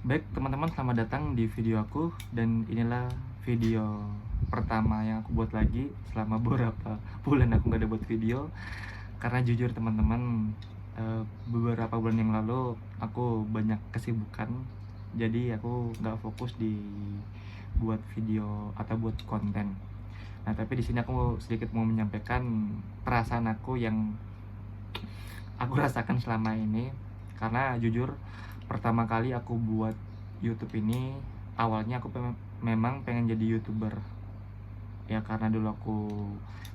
Baik teman-teman, selamat datang di video aku. Dan inilah video pertama yang aku buat lagi selama beberapa bulan aku gak ada buat video. Karena jujur teman-teman, beberapa bulan yang lalu aku banyak kesibukan. Jadi aku gak fokus di buat video atau buat konten. Nah tapi di sini aku sedikit mau menyampaikan perasaan aku yang aku rasakan selama ini. Karena jujur pertama kali aku buat YouTube ini, awalnya aku memang pengen jadi YouTuber. Ya karena dulu aku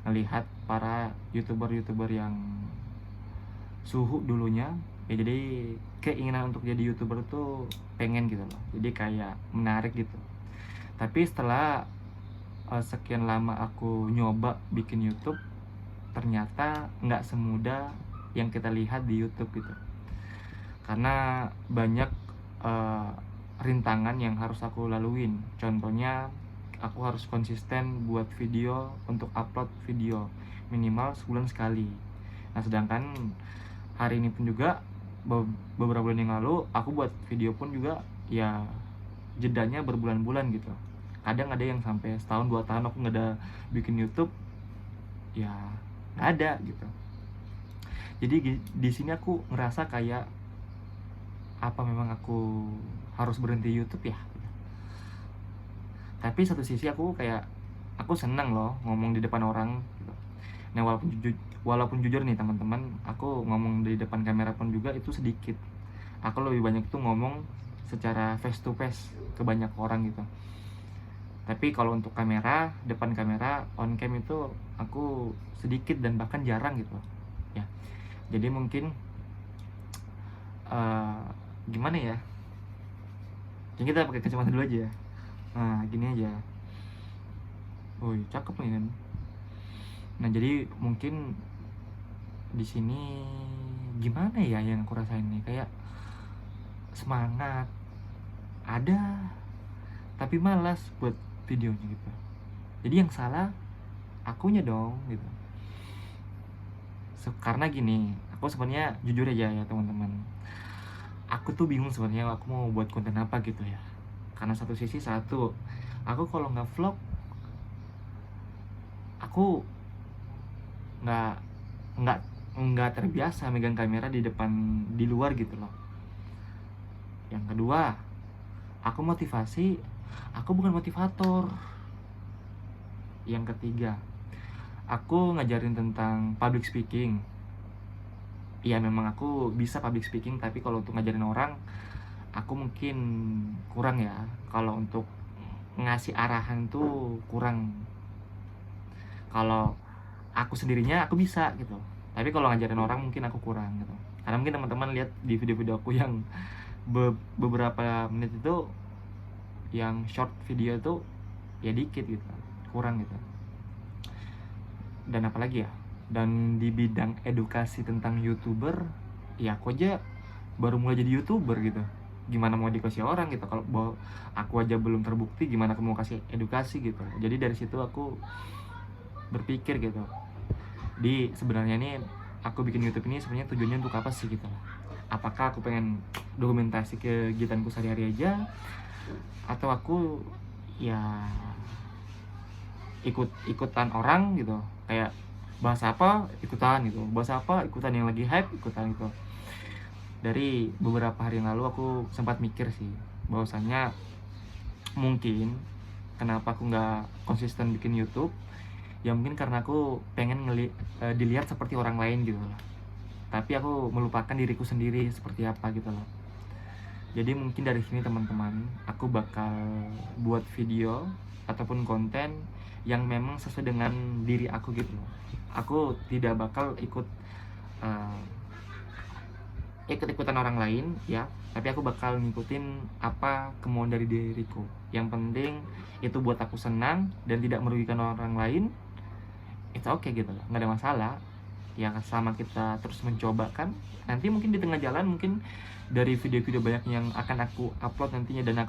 ngelihat para YouTuber yang suhu dulunya, ya jadi keinginan untuk jadi YouTuber tuh pengen gitu loh. Jadi kayak menarik gitu. Tapi setelah sekian lama aku nyoba bikin YouTube, ternyata nggak semudah yang kita lihat di YouTube gitu. Karena banyak rintangan yang harus aku laluin. Contohnya, aku harus konsisten buat video, untuk upload video minimal sebulan sekali. Nah sedangkan hari ini pun juga beberapa bulan yang lalu aku buat video pun juga ya jedanya berbulan-bulan gitu. Kadang ada yang sampai setahun 2 tahun aku nggak ada bikin YouTube, ya nggak ada gitu. Jadi di sini aku ngerasa kayak, apa memang aku harus berhenti YouTube ya? Tapi satu sisi aku kayak, aku seneng loh ngomong di depan orang gitu. Nah walaupun jujur nih teman-teman, aku ngomong di depan kamera pun juga itu sedikit. Aku lebih banyak tuh ngomong secara face to face ke banyak orang gitu. Tapi kalau untuk kamera, depan kamera, on cam itu aku sedikit dan bahkan jarang gitu ya. Jadi mungkin gimana ya? Jadi kita pakai kacamata dulu aja ya. Nah gini aja. Woi cakep nih kan. Nah jadi mungkin di sini gimana ya yang aku rasain nih, kayak semangat ada tapi malas buat videonya gitu. Jadi yang salah akunya dong gitu. Karena gini, aku sebenarnya jujur aja ya teman-teman, aku tuh bingung sebenarnya aku mau buat konten apa gitu ya. Karena satu sisi, aku kalau nggak vlog, aku nggak nggak nggak terbiasa megang kamera di depan, di luar gitu loh. Yang kedua, aku bukan motivator. Yang ketiga, aku ngajarin tentang public speaking. Ya memang aku bisa public speaking, tapi kalau untuk ngajarin orang, aku mungkin kurang ya. Kalau untuk ngasih arahan tuh kurang. Kalau aku sendirinya aku bisa gitu, tapi kalau ngajarin orang mungkin aku kurang gitu. Karena mungkin teman-teman lihat di video-video aku yang beberapa menit itu, yang short video itu ya dikit gitu, kurang gitu. Dan apalagi ya, dan di bidang edukasi tentang YouTuber, ya aku aja baru mulai jadi YouTuber gitu. Gimana mau dikasih orang gitu kalau aku aja belum terbukti, gimana aku mau kasih edukasi gitu. Jadi dari situ aku berpikir gitu, di sebenarnya ini aku bikin YouTube ini sebenarnya tujuannya untuk apa sih gitu. Apakah aku pengen dokumentasi kegiatanku sehari-hari aja, atau aku ya ikutan orang gitu, kayak bahasa apa ikutan gitu, bahasa apa ikutan, yang lagi hype ikutan gitu. Dari beberapa hari yang lalu aku sempat mikir sih, bahwasannya mungkin kenapa aku nggak konsisten bikin YouTube, ya mungkin karena aku pengen dilihat seperti orang lain gitu loh. Tapi aku melupakan diriku sendiri seperti apa gitu loh. Jadi mungkin dari sini teman-teman, aku bakal buat video ataupun konten yang memang sesuai dengan diri aku gitu loh. Aku tidak bakal ikut-ikutan orang lain ya, tapi aku bakal ngikutin apa kemauan dari diriku. Yang penting itu buat aku senang dan tidak merugikan orang lain, it's okay gitu loh, nggak ada masalah. Ya sama kita terus mencoba kan, nanti mungkin di tengah jalan, mungkin dari video-video banyak yang akan aku upload nantinya dan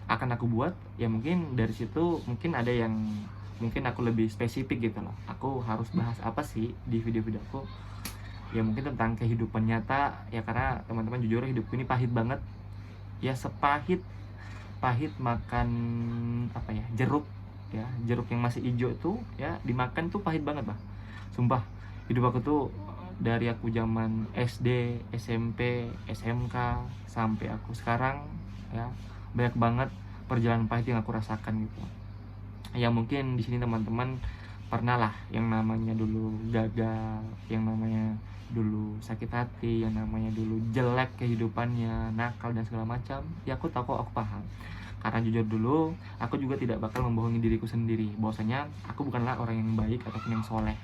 akan aku buat, ya mungkin dari situ mungkin ada yang mungkin aku lebih spesifik gitu loh. Aku harus bahas apa sih di video-video aku, ya mungkin tentang kehidupan nyata ya, karena teman-teman jujur hidupku ini pahit banget. ya sepahit makan apa ya, jeruk ya, jeruk yang masih hijau tuh ya, dimakan tuh pahit banget bah. Sumpah, hidup aku tuh dari aku zaman SD, SMP, SMK sampai aku sekarang ya, banyak banget perjalanan pahit yang aku rasakan gitu. Ya mungkin di sini teman-teman pernah lah yang namanya dulu gagal, yang namanya dulu sakit hati, yang namanya dulu jelek kehidupannya, nakal dan segala macam. Ya aku tahu kok, aku paham. Karena jujur dulu, aku juga tidak bakal membohongi diriku sendiri bahwasanya aku bukanlah orang yang baik ataupun yang soleh.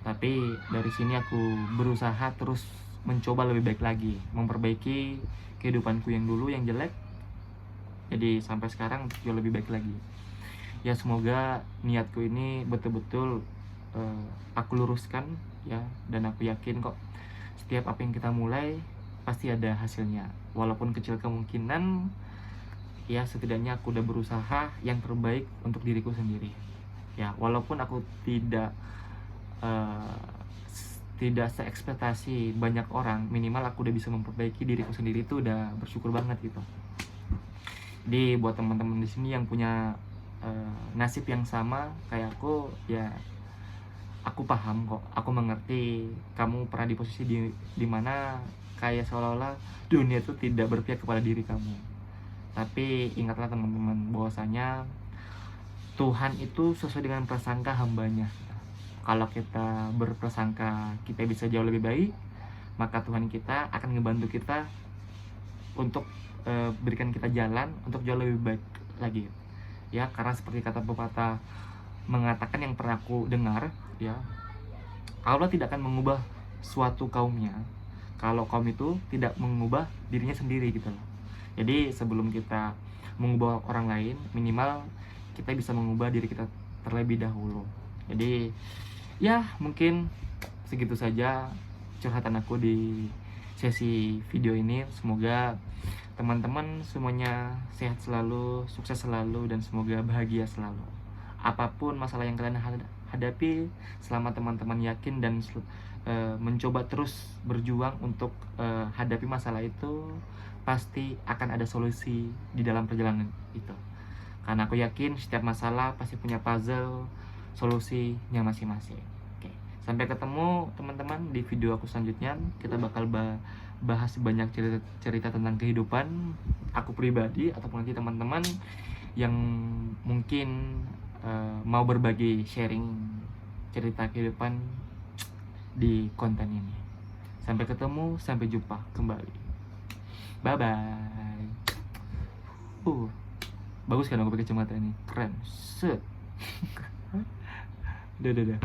Tapi dari sini aku berusaha terus mencoba lebih baik lagi, memperbaiki kehidupanku yang dulu yang jelek, jadi sampai sekarang jauh lebih baik lagi. Ya semoga niatku ini betul-betul aku luruskan ya, dan aku yakin kok setiap apa yang kita mulai pasti ada hasilnya, walaupun kecil kemungkinan. Ya setidaknya aku udah berusaha yang terbaik untuk diriku sendiri ya, walaupun aku eh, tidak seekspektasi banyak orang, minimal aku udah bisa memperbaiki diriku sendiri, itu udah bersyukur banget gitu. Jadi buat teman-teman di sini yang punya nasib yang sama kayak aku ya, aku paham kok, aku mengerti kamu pernah di posisi di mana kayak seolah-olah dunia itu tidak berpihak kepada diri kamu. Tapi ingatlah teman-teman bahwasanya Tuhan itu sesuai dengan prasangka hambanya. Kalau kita berprasangka kita bisa jauh lebih baik, maka Tuhan kita akan ngebantu kita untuk berikan kita jalan untuk jauh lebih baik lagi ya. Karena seperti kata pepatah mengatakan yang pernah aku dengar ya, Allah tidak akan mengubah suatu kaumnya kalau kaum itu tidak mengubah dirinya sendiri gitu loh. Jadi sebelum kita mengubah orang lain, minimal kita bisa mengubah diri kita terlebih dahulu. Jadi ya mungkin segitu saja curhatan aku di sesi video ini. Semoga teman-teman semuanya sehat selalu, sukses selalu, dan semoga bahagia selalu. Apapun masalah yang kalian hadapi, selama teman-teman yakin dan mencoba terus berjuang untuk hadapi masalah itu, pasti akan ada solusi di dalam perjalanan itu. Karena aku yakin setiap masalah pasti punya puzzle solusinya masing-masing. Oke, sampai ketemu teman-teman di video aku selanjutnya. Kita bakal bahas banyak cerita tentang kehidupan aku pribadi, ataupun nanti teman-teman yang mungkin mau berbagi sharing cerita kehidupan di konten ini. Sampai ketemu, sampai jumpa kembali. Bye bye. Bagus kan aku pakai kacamata ini, keren. Set. Dadah.